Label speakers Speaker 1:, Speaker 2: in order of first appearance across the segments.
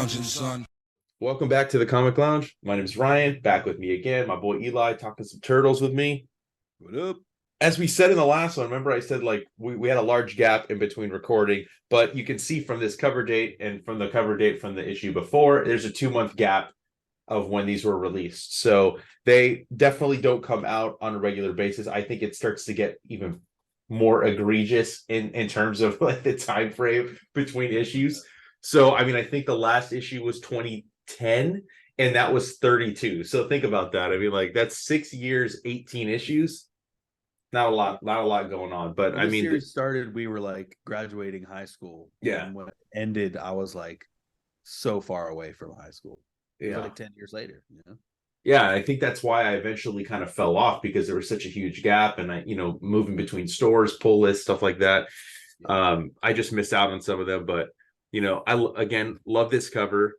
Speaker 1: lounging, son.
Speaker 2: Welcome back to the Comic Lounge. My name is Ryan, back with me again. My boy Eli talking some turtles with me.
Speaker 3: What up?
Speaker 2: As we said in the last one, remember I said like we had a large gap in between recording, but you can see from this cover date and from the cover date from the issue before, there's a 2-month gap of when these were released. So they definitely don't come out on a regular basis. I think it starts to get even more egregious in terms of like the time frame between issues. So I mean, I think the last issue was 2010 and that was 32. So think about that. I mean, like that's 6 years, 18 issues. Not a lot going on. But
Speaker 3: when
Speaker 2: I
Speaker 3: the
Speaker 2: mean,
Speaker 3: series started, we were like graduating high school.
Speaker 2: Yeah.
Speaker 3: And when it ended, I was like so far away from high school. It was
Speaker 2: yeah.
Speaker 3: like 10 years later, you know?
Speaker 2: Yeah, I think that's why I eventually kind of fell off because there was such a huge gap and I, moving between stores, pull lists, stuff like that.
Speaker 3: Yeah.
Speaker 2: I just missed out on some of them, but again love this cover.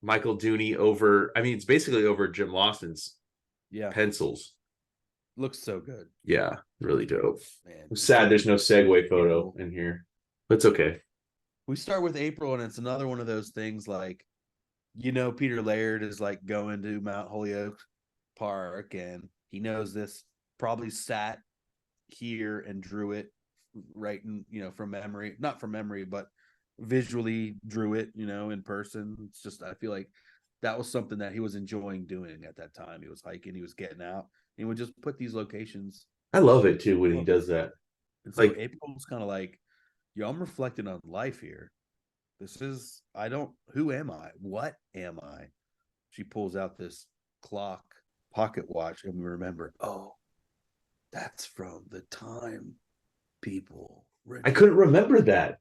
Speaker 2: Michael Dooney over, I mean, it's basically over Jim Lawson's
Speaker 3: Yeah.
Speaker 2: pencils.
Speaker 3: Looks so good.
Speaker 2: Yeah, really dope.
Speaker 3: Man.
Speaker 2: I'm sad there's no segue photo in here, but it's okay.
Speaker 3: We start with April, and it's another one of those things like, Peter Laird is like going to Mount Holyoke Park, and he knows this, probably sat here and drew it right in, from memory, not from memory, but visually drew it, in person. It's just, I feel like that was something that he was enjoying doing at that time. He was hiking, he was getting out, he would just put these locations.
Speaker 2: I love it too when he does that.
Speaker 3: And so April's kind of like, I'm reflecting on life here. Who am I? What am I? She pulls out this clock, pocket watch, and we remember, oh, that's from the time people.
Speaker 2: I couldn't remember that.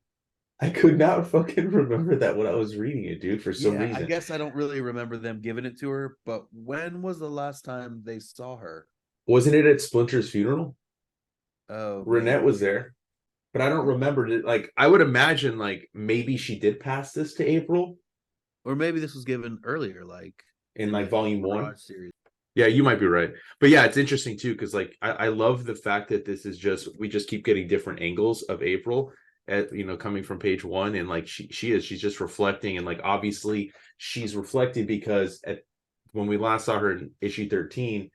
Speaker 2: I could not fucking remember that when I was reading it, dude, for some reason.
Speaker 3: I guess I don't really remember them giving it to her, but when was the last time they saw her?
Speaker 2: Wasn't it at Splinter's funeral?
Speaker 3: Oh,
Speaker 2: Renette was there. But I don't remember it. Like, I would imagine, like, maybe she did pass this to April.
Speaker 3: Or maybe this was given earlier, like
Speaker 2: in like volume 1
Speaker 3: series.
Speaker 2: Yeah, you might be right. But yeah, it's interesting too, because like I love the fact that this is we just keep getting different angles of April coming from page 1, and like she's just reflecting, and like obviously she's reflecting because when we last saw her in issue 13,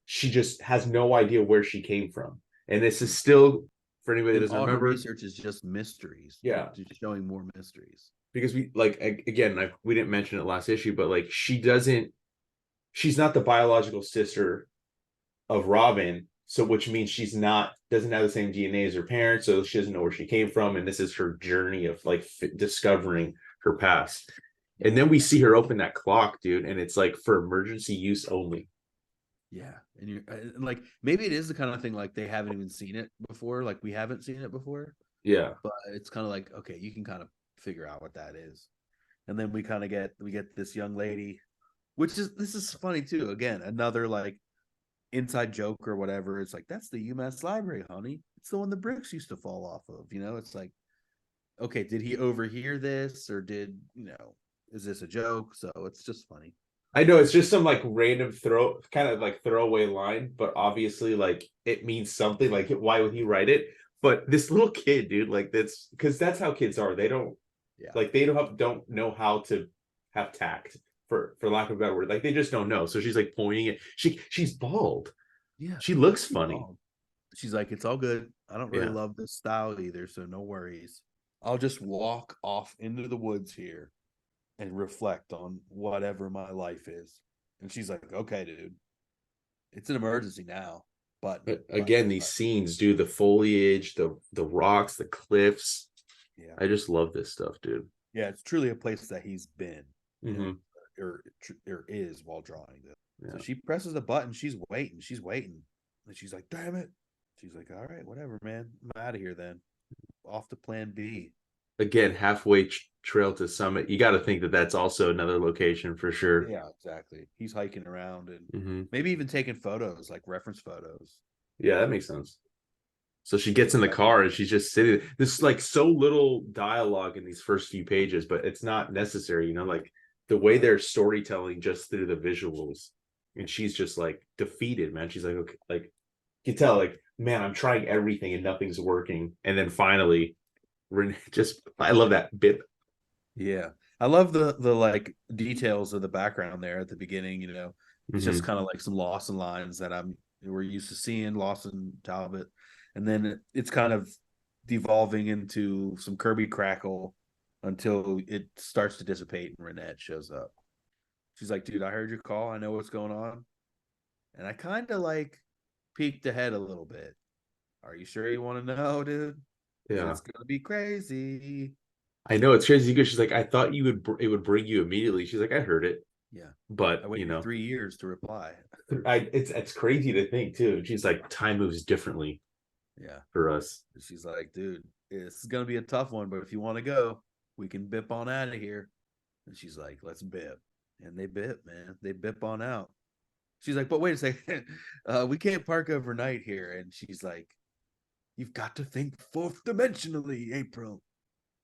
Speaker 2: she just has no idea where she came from. And this is still, for anybody that doesn't remember,
Speaker 3: research is just mysteries.
Speaker 2: Yeah,
Speaker 3: just showing more mysteries.
Speaker 2: Because we we didn't mention it last issue, but like she's not the biological sister of Robin, so which means doesn't have the same DNA as her parents, so she doesn't know where she came from, and this is her journey of like discovering her past. And then we see her open that clock, dude, and it's like for emergency use only.
Speaker 3: Yeah, and you're like, maybe it is the kind of thing like they haven't even seen it before, like we haven't seen it before.
Speaker 2: Yeah,
Speaker 3: but it's kind of like, okay, you can kind of figure out what that is. And then we get this young lady, this is funny too. Again, another like inside joke or whatever. It's like, that's the UMass library, honey. It's the one the bricks used to fall off of. It's like, okay, did he overhear this, or is this a joke? So it's just funny.
Speaker 2: I know it's just some like random throwaway line, but obviously like it means something. Like, why would he write it? But this little kid, dude, like that's because that's how kids are. They don't don't know how to have tact, for lack of a better word. Like they just don't know. So she's like pointing it. She's bald.
Speaker 3: Yeah,
Speaker 2: she looks funny.
Speaker 3: Bald. She's like, it's all good. I don't really love this style either, so no worries. I'll just walk off into the woods here and reflect on whatever my life is. And she's like, okay, dude, it's an emergency now. But
Speaker 2: again, these scenes, dude, the foliage, the rocks, the cliffs.
Speaker 3: Yeah,
Speaker 2: I just love this stuff, dude.
Speaker 3: Yeah, it's truly a place that he's been,
Speaker 2: or
Speaker 3: is while drawing this.
Speaker 2: Yeah.
Speaker 3: So she presses the button. She's waiting, and she's like, damn it. She's like, all right, whatever, man, I'm out of here then. Off to plan B.
Speaker 2: Again, halfway trail to Summit. You got to think that that's also another location for sure.
Speaker 3: Yeah, exactly. He's hiking around and maybe even taking photos, like reference photos.
Speaker 2: Yeah, that makes sense. So she gets in the car and she's just sitting. There's like so little dialogue in these first few pages, but it's not necessary, like the way they're storytelling just through the visuals. And she's just like defeated, man. She's like, okay, like you can tell, like, man, I'm trying everything and nothing's working. And then finally, I love that bit.
Speaker 3: Yeah. I love the like details of the background there at the beginning. It's just
Speaker 2: Hmm.
Speaker 3: kind of like some Lawson lines that we're used to seeing Lawson Talbot, and then it's kind of devolving into some Kirby crackle until it starts to dissipate and Renette shows up. She's like, "Dude, I heard your call. I know what's going on," and I kind of like peeked ahead a little bit. Are you sure you want to know, dude? Because
Speaker 2: Yeah.
Speaker 3: it's gonna be crazy.
Speaker 2: I know it's crazy because she's like, I thought it would bring you immediately. She's like, I heard it,
Speaker 3: Yeah, I
Speaker 2: but
Speaker 3: waited 3 years to reply.
Speaker 2: it's crazy to think too. She's like, time moves differently
Speaker 3: Yeah.
Speaker 2: for us.
Speaker 3: She's like, dude, this is gonna be a tough one, but if you want to go, we can bip on out of here. And she's like, let's bip. And they bip, man. They bip on out. She's like, but wait a second, we can't park overnight here. And she's like, you've got to think fourth dimensionally, April.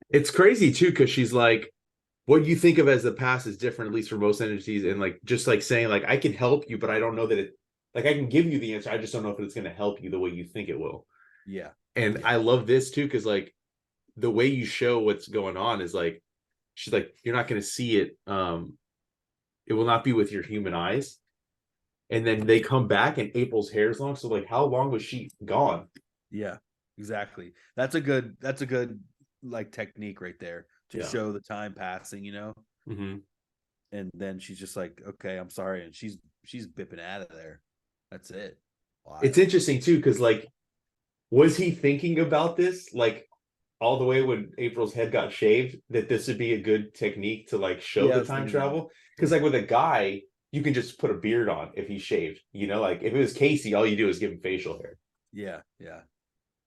Speaker 2: It's crazy too because she's like, what you think of as the past is different, at least for most entities, and like just like saying like I can help you, but I don't know that it like I can give you the answer. I just don't know if it's going to help you the way you think it will.
Speaker 3: Yeah.
Speaker 2: And
Speaker 3: Yeah.
Speaker 2: I love this too because like the way you show what's going on is like she's like you're not going to see it. It will not be with your human eyes. And then they come back and April's hair is long. So like, how long was she gone?
Speaker 3: Yeah. Exactly. That's a good like technique right there to
Speaker 2: Yeah.
Speaker 3: show the time passing.
Speaker 2: Mm-hmm.
Speaker 3: And then she's just like, okay, I'm sorry. And she's bipping out of there. That's it.
Speaker 2: It's
Speaker 3: Wild.
Speaker 2: interesting too because like, was he thinking about this like all the way when April's head got shaved that this would be a good technique to like show
Speaker 3: Yeah, I
Speaker 2: the
Speaker 3: was
Speaker 2: time
Speaker 3: thinking that.
Speaker 2: travel? Because
Speaker 3: Yeah.
Speaker 2: like with a guy, you can just put a beard on if he's shaved. Like if it was Casey, all you do is give him facial hair.
Speaker 3: Yeah. Yeah.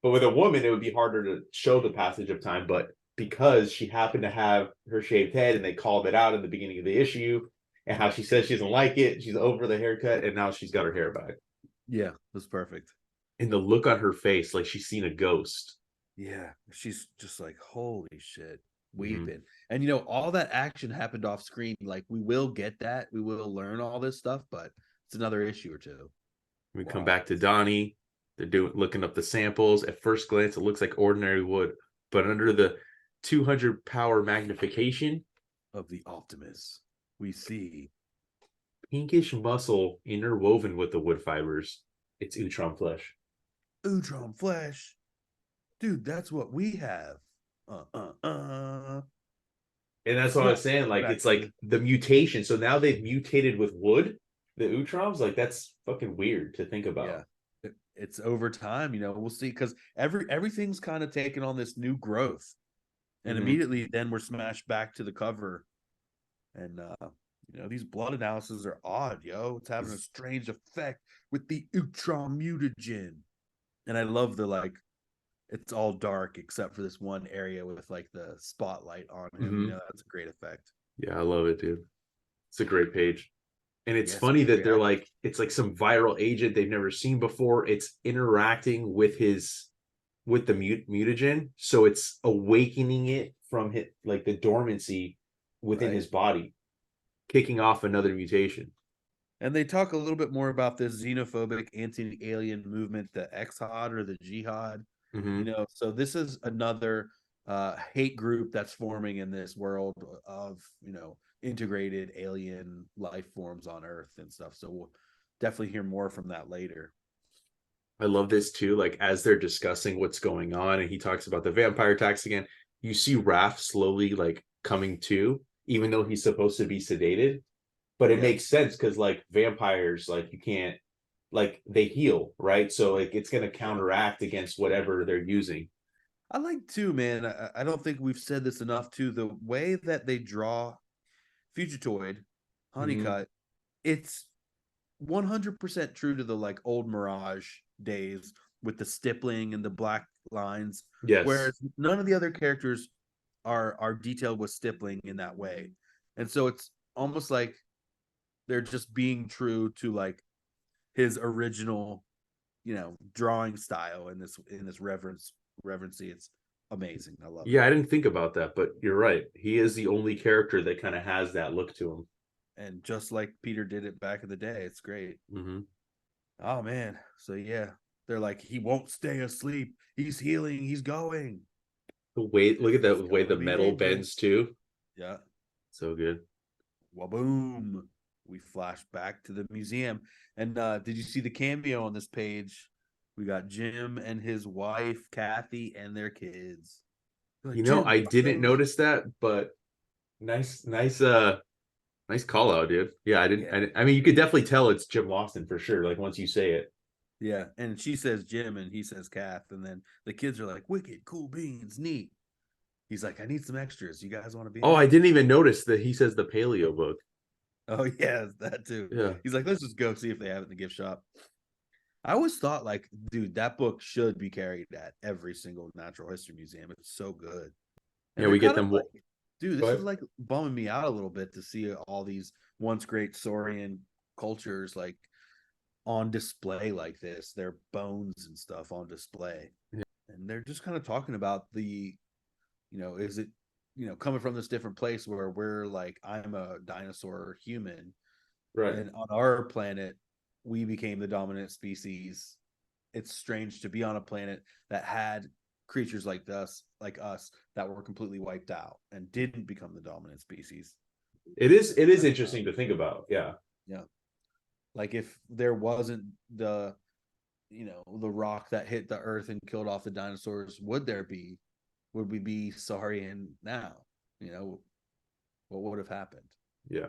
Speaker 2: But with a woman, it would be harder to show the passage of time. But because she happened to have her shaved head and they called it out in the beginning of the issue, and how she says she doesn't like it, she's over the haircut, and now she's got her hair back.
Speaker 3: Yeah. That's perfect.
Speaker 2: And the look on her face, like she's seen a ghost.
Speaker 3: Yeah. She's just like, holy shit,
Speaker 2: Mm-hmm.
Speaker 3: weeping. And all that action happened off screen. Like, we will get that. We will learn all this stuff, but it's another issue or two.
Speaker 2: We come
Speaker 3: Wild.
Speaker 2: back to Donnie. They're looking up the samples. At first glance, it looks like ordinary wood, but under the 200 power magnification,
Speaker 3: Of the Optimus, we see.
Speaker 2: pinkish muscle interwoven with the wood fibers. It's Utron flesh.
Speaker 3: Utron flesh. Dude, that's what we have.
Speaker 2: And that's what I
Speaker 3: Snap
Speaker 2: was saying. Like,
Speaker 3: back
Speaker 2: it's
Speaker 3: to
Speaker 2: like the mutation. So now they've mutated with wood, the Utrons. Like, that's fucking weird to think
Speaker 3: yeah.
Speaker 2: about.
Speaker 3: It's over time, we'll see, because everything's kind of taken on this new growth. And
Speaker 2: Mm-hmm.
Speaker 3: immediately then we're smashed back to the cover. And these blood analyses are odd, yo. It's having a strange effect with the Utron mutagen. And I love the like it's all dark except for this one area with like the spotlight on him.
Speaker 2: Mm-hmm.
Speaker 3: That's a great effect.
Speaker 2: Yeah, I love it, dude. It's a great page. And it's
Speaker 3: Yes,
Speaker 2: funny
Speaker 3: good
Speaker 2: that they're
Speaker 3: reaction.
Speaker 2: like, it's like some viral agent they've never seen before. It's interacting with with the mutagen. So it's awakening it from like the dormancy within
Speaker 3: Right.
Speaker 2: his body, kicking off another mutation.
Speaker 3: And they talk a little bit more about this xenophobic anti-alien movement, the Xhad or the Jihad.
Speaker 2: Mm-hmm.
Speaker 3: So this is another hate group that's forming in this world of integrated alien life forms on Earth and stuff. So we'll definitely hear more from that later.
Speaker 2: I love this too. Like as they're discussing what's going on, and he talks about the vampire attacks again, you see Raph slowly like coming to, even though he's supposed to be sedated. But it
Speaker 3: Yeah.
Speaker 2: makes sense because like vampires, like you can't like they heal, right? So like it's gonna
Speaker 3: Yeah.
Speaker 2: counteract against whatever they're using.
Speaker 3: I like too, man. I don't think we've said this enough too. The way that they draw Fugitoid,
Speaker 2: Mm-hmm.
Speaker 3: Honeycut, it's 100% true to the like old Mirage days with the stippling and the black lines,
Speaker 2: Yes.
Speaker 3: whereas none of the other characters are detailed with stippling in that way. And so it's almost like they're just being true to like his original, drawing style in this reverency. It's amazing. I love it.
Speaker 2: Yeah, I didn't think about that, but you're right. He is the only character that kind of has that look to him.
Speaker 3: And just like Peter did it back in the day, it's great.
Speaker 2: Mm-hmm.
Speaker 3: Oh man. So yeah, they're like, he won't stay asleep. He's healing. He's going.
Speaker 2: The way, look at
Speaker 3: It's
Speaker 2: that way
Speaker 3: gonna
Speaker 2: the
Speaker 3: be
Speaker 2: metal
Speaker 3: April.
Speaker 2: bends too.
Speaker 3: Yeah.
Speaker 2: So good.
Speaker 3: Waboom. We flash back to the museum. And did you see the cameo on this page? We got Jim and his wife, Kathy, and their kids. Like,
Speaker 2: You know,
Speaker 3: Jim,
Speaker 2: I
Speaker 3: are
Speaker 2: didn't
Speaker 3: those?
Speaker 2: notice that, but nice, nice call out, dude. Yeah,
Speaker 3: Yeah.
Speaker 2: I mean, you could definitely tell it's Jim Lawson for sure. Like once you say it.
Speaker 3: Yeah. And she says Jim and he says Kath. And then the kids are like, wicked, cool beans, neat. He's like, I need some extras. You guys want to be in
Speaker 2: Oh, I
Speaker 3: it?
Speaker 2: didn't even notice that he says the paleo book.
Speaker 3: Oh, yeah, that too.
Speaker 2: Yeah.
Speaker 3: He's like, let's just go see if they have it in the gift shop. I always thought, like, dude, that book should be carried at every single natural history museum. It's so good. And
Speaker 2: Yeah,
Speaker 3: they're
Speaker 2: we get
Speaker 3: kind of
Speaker 2: them.
Speaker 3: like, dude,
Speaker 2: Go
Speaker 3: this is
Speaker 2: ahead.
Speaker 3: like bumming me out a little bit to see all these once great Saurian cultures like on display like this, their bones and stuff on display.
Speaker 2: Yeah.
Speaker 3: And they're just kind of talking about is it, coming from this different place where we're like, I'm a dinosaur human,
Speaker 2: Right.
Speaker 3: and on our planet, we became the dominant species. It's strange to be on a planet that had creatures like us, that were completely wiped out and didn't become the dominant species.
Speaker 2: It is interesting to think about. Yeah.
Speaker 3: Yeah. Like if there wasn't the rock that hit the earth and killed off the dinosaurs, would we be saurian now? What would have happened?
Speaker 2: Yeah.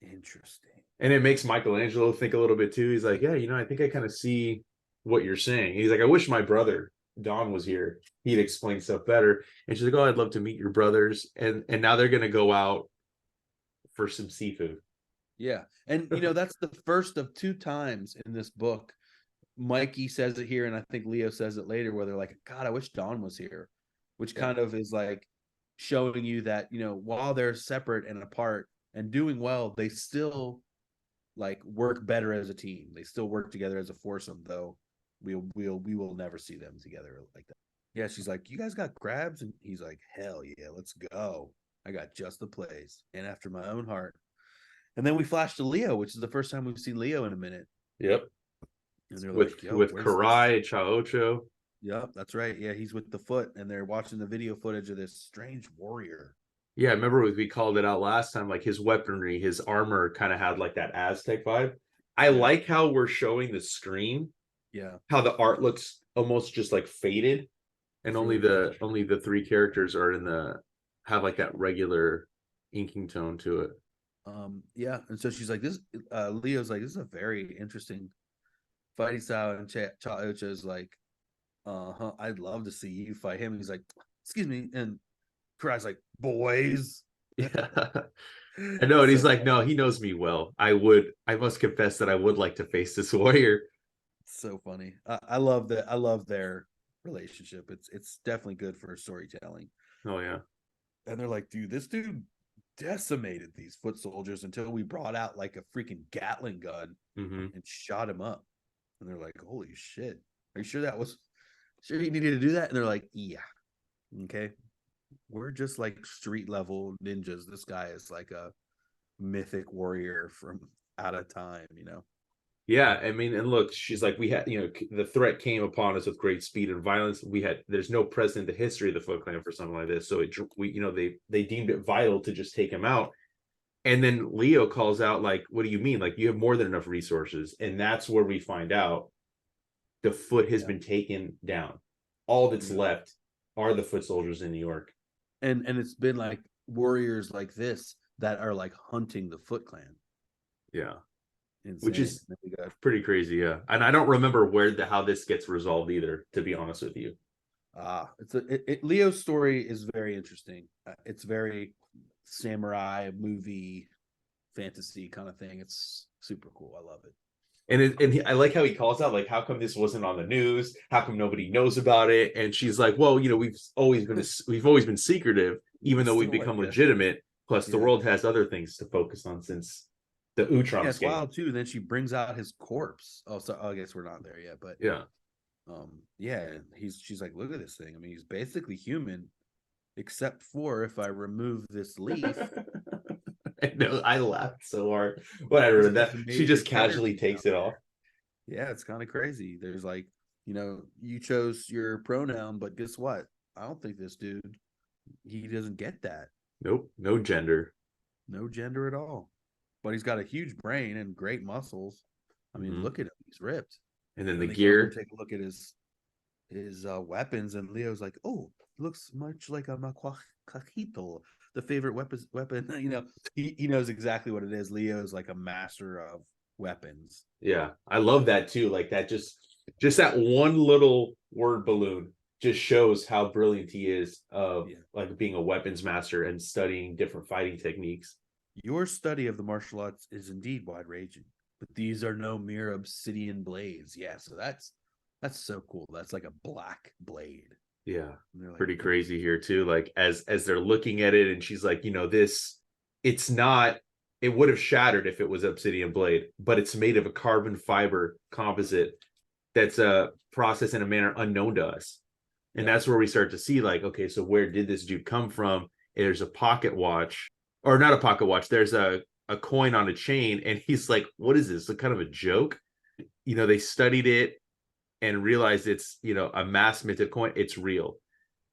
Speaker 3: Interesting.
Speaker 2: And it makes Michelangelo think a little bit too. He's like, yeah, I think I kind of see what you're saying. He's like, I wish my brother Don was here. He'd explain stuff better. And she's like, oh, I'd love to meet your brothers. And now they're gonna go out for some seafood.
Speaker 3: Yeah. And that's the first of two times in this book. Mikey says it here, and I think Leo says it later, where they're like, God, I wish Dawn was here, which
Speaker 2: Yeah.
Speaker 3: kind of is like showing you that, while they're separate and apart and doing well, they still like work better as a team. They still work together as a foursome, though we will never see them together like that. Yeah, she's like, you guys got crabs? And he's like, hell yeah, let's go. I got just the place and after my own heart. And then we flash to Leo, which is the first time we've seen Leo in a minute.
Speaker 2: Yep.
Speaker 3: And they're
Speaker 2: With
Speaker 3: like, yo,
Speaker 2: with
Speaker 3: where's this?
Speaker 2: Karai, Chaocho.
Speaker 3: Yep, that's right. Yeah, he's with the foot, and they're watching the video footage of this strange warrior.
Speaker 2: Yeah, I remember we called it out last time, like his weaponry, his armor kind of had like that Aztec vibe. I
Speaker 3: Yeah.
Speaker 2: like how we're showing the screen,
Speaker 3: Yeah,
Speaker 2: how the art looks almost just like faded, and
Speaker 3: it's
Speaker 2: only
Speaker 3: really cool.
Speaker 2: the three characters are in the have like that regular inking tone to it.
Speaker 3: Yeah, and so she's like, this. Leo's like, this is a very interesting fighting style, and Cha is like, I'd love to see you fight him. He's like, excuse me, and Karai's like, boys.
Speaker 2: Yeah. I know, and he's
Speaker 3: So
Speaker 2: like, no, he knows me well. I must confess that I would like to face this warrior.
Speaker 3: so funny. I love that. I love their relationship. It's definitely good for storytelling.
Speaker 2: Oh yeah.
Speaker 3: And they're like, dude, this dude decimated these foot soldiers until we brought out like a freaking Gatling gun
Speaker 2: Mm-hmm.
Speaker 3: and shot him up. And they're like, holy shit. Are you sure you needed to do that? And they're like, yeah. Okay. We're just like street level ninjas. This guy is like a mythic warrior from out of time.
Speaker 2: Yeah, I mean, and look, she's like, we had, the threat came upon us with great speed and violence. There's no precedent in the history of the Foot Clan for something like this. So they deemed it vital to just take him out. And then Leo calls out, like, what do you mean? Like, you have more than enough resources. And that's where we find out the foot has been taken down. All that's left are the foot soldiers in New York.
Speaker 3: And it's been like warriors like this that are like hunting the Foot Clan.
Speaker 2: Yeah.
Speaker 3: Insane.
Speaker 2: Which is pretty crazy, yeah. And I don't remember how this gets resolved either, to be honest with you.
Speaker 3: Leo's story is very interesting. It's very samurai movie fantasy kind of thing. It's super cool. I love it.
Speaker 2: I like how he calls out, like, how come this wasn't on the news? How come nobody knows about it? And she's like, well, we've always been secretive, even though we've become legitimate. Plus, the world has other things to focus on since the Utron
Speaker 3: it's wild too. Then she brings out his corpse. Oh, so I guess we're not there yet, but she's like, look at this thing. I mean, he's basically human, except for if I remove this leaf.
Speaker 2: I know, I laughed so hard when I read that. She just casually takes it off.
Speaker 3: Yeah, it's kind of crazy. There's like, you chose your pronoun, but guess what? I don't think this dude, he doesn't get that.
Speaker 2: Nope, no gender.
Speaker 3: No gender at all. But he's got a huge brain and great muscles. I mean,
Speaker 2: Mhm.
Speaker 3: look at him. He's ripped.
Speaker 2: And then
Speaker 3: And
Speaker 2: the
Speaker 3: then they go over and
Speaker 2: gear.
Speaker 3: take a look at his weapons, and Leo's like, "Oh, looks much like a macuajito, the favorite weapon." He knows exactly what it is. Leo's like a master of weapons.
Speaker 2: Yeah, I love that too. Like that, just that one little word balloon just shows how brilliant he is of
Speaker 3: Yeah.
Speaker 2: like being a weapons master and studying different fighting techniques.
Speaker 3: Your study of the martial arts is indeed wide ranging, but these are no mere obsidian blades. Yeah, so that's so cool. That's like a black blade.
Speaker 2: Yeah,
Speaker 3: And they're like,
Speaker 2: pretty
Speaker 3: what is
Speaker 2: crazy here too. Like as they're looking at it, and she's like, this, it's not. It would have shattered if it was obsidian blade, but it's made of a carbon fiber composite that's processed in a manner unknown to us. And
Speaker 3: yeah,
Speaker 2: that's where we start to see, like, okay, so where did this dude come from? There's a pocket watch, or not a pocket watch. There's a coin on a chain, and he's like, what is this? Like kind of a joke? They studied it and realized it's a mass minted coin. It's real.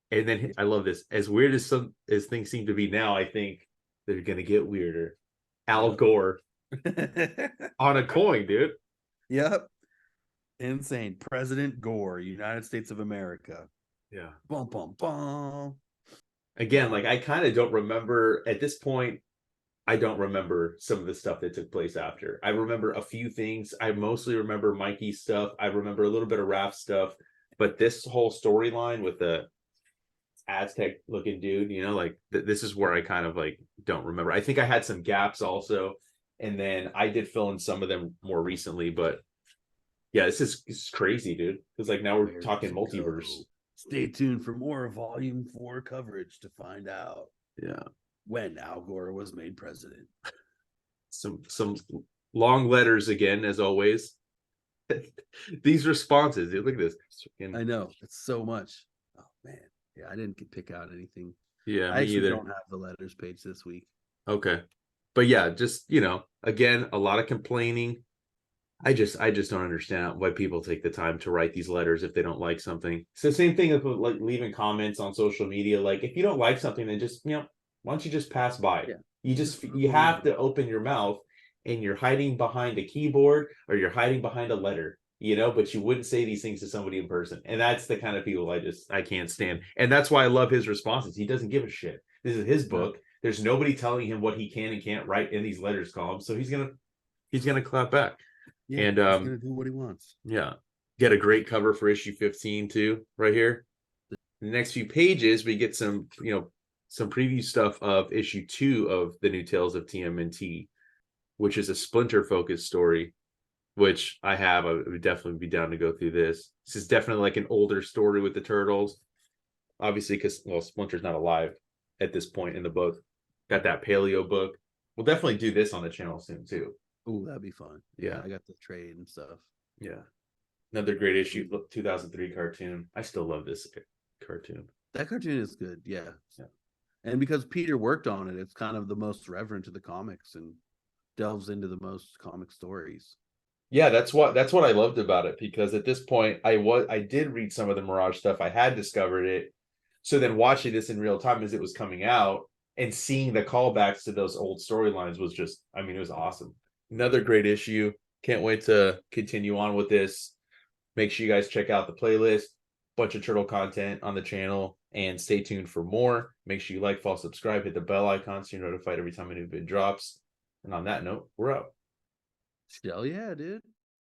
Speaker 2: And then I love this. As weird as things seem to be now, I think they're gonna get weirder. Al
Speaker 3: yep.
Speaker 2: Gore on a coin, dude.
Speaker 3: Yep. Insane. President Gore, United States of America.
Speaker 2: Yeah.
Speaker 3: Bum bum bum.
Speaker 2: Again, like I kind of don't remember at this point. I don't remember some of the stuff that took place after. I remember a few things. I mostly remember Mikey's stuff. I remember a little bit of Raph's stuff, but this whole storyline with the Aztec looking dude, like this is where I kind of like don't remember. I think I had some gaps also, and then I did fill in some of them more recently. But yeah, this is crazy, dude. Because like now we're
Speaker 3: Where
Speaker 2: talking
Speaker 3: to
Speaker 2: multiverse.
Speaker 3: go? Stay tuned for more Volume 4 coverage to find out
Speaker 2: Yeah,
Speaker 3: when Al Gore was made president.
Speaker 2: some long letters again, as always. These responses, dude, look at this.
Speaker 3: I know. It's so much. Oh, man. Yeah, I didn't pick out anything.
Speaker 2: Yeah,
Speaker 3: I
Speaker 2: me
Speaker 3: actually
Speaker 2: either.
Speaker 3: don't have the letters page this week.
Speaker 2: Okay. But yeah, just, again, a lot of complaining. I just don't understand why people take the time to write these letters if they don't like something. It's the same thing with like leaving comments on social media. Like if you don't like something, then just, why don't you just pass by?
Speaker 3: Yeah.
Speaker 2: You have to open your mouth, and you're hiding behind a keyboard or you're hiding behind a letter, but you wouldn't say these things to somebody in person. And that's the kind of people I can't stand. And that's why I love his responses. He doesn't give a shit. This is his book.
Speaker 3: No.
Speaker 2: There's nobody telling him what he can and can't write in these letters columns. So he's gonna clap back.
Speaker 3: Yeah,
Speaker 2: And
Speaker 3: he's gonna do what he wants.
Speaker 2: yeah, get a great cover for issue 15 too, right here. The next few pages, we get some preview stuff of issue 2 of the New Tales of TMNT, which is a Splinter focused story, which I would definitely be down to go through this. This is definitely like an older story with the Turtles, obviously, because Splinter's not alive at this point in the book. Got that paleo book. We'll definitely do this on the channel soon too.
Speaker 3: Oh, that'd be fun.
Speaker 2: Yeah.
Speaker 3: I got the trade and stuff.
Speaker 2: Yeah. Another great issue, 2003 cartoon. I still love this cartoon.
Speaker 3: That cartoon is good. Yeah.
Speaker 2: Yeah.
Speaker 3: And because Peter worked on it, it's kind of the most reverent to the comics and delves into the most comic stories.
Speaker 2: Yeah, that's what I loved about it, because at this point I did read some of the Mirage stuff. I had discovered it. So then watching this in real time as it was coming out and seeing the callbacks to those old storylines was just, I mean, it was awesome. Another great issue. Can't wait to continue on with this. Make sure you guys check out the playlist, bunch of turtle content on the channel, and stay tuned for more. Make sure you like, follow, subscribe, hit the bell icon so you're notified every time a new vid drops. And on that note, we're out.
Speaker 3: Hell yeah, dude.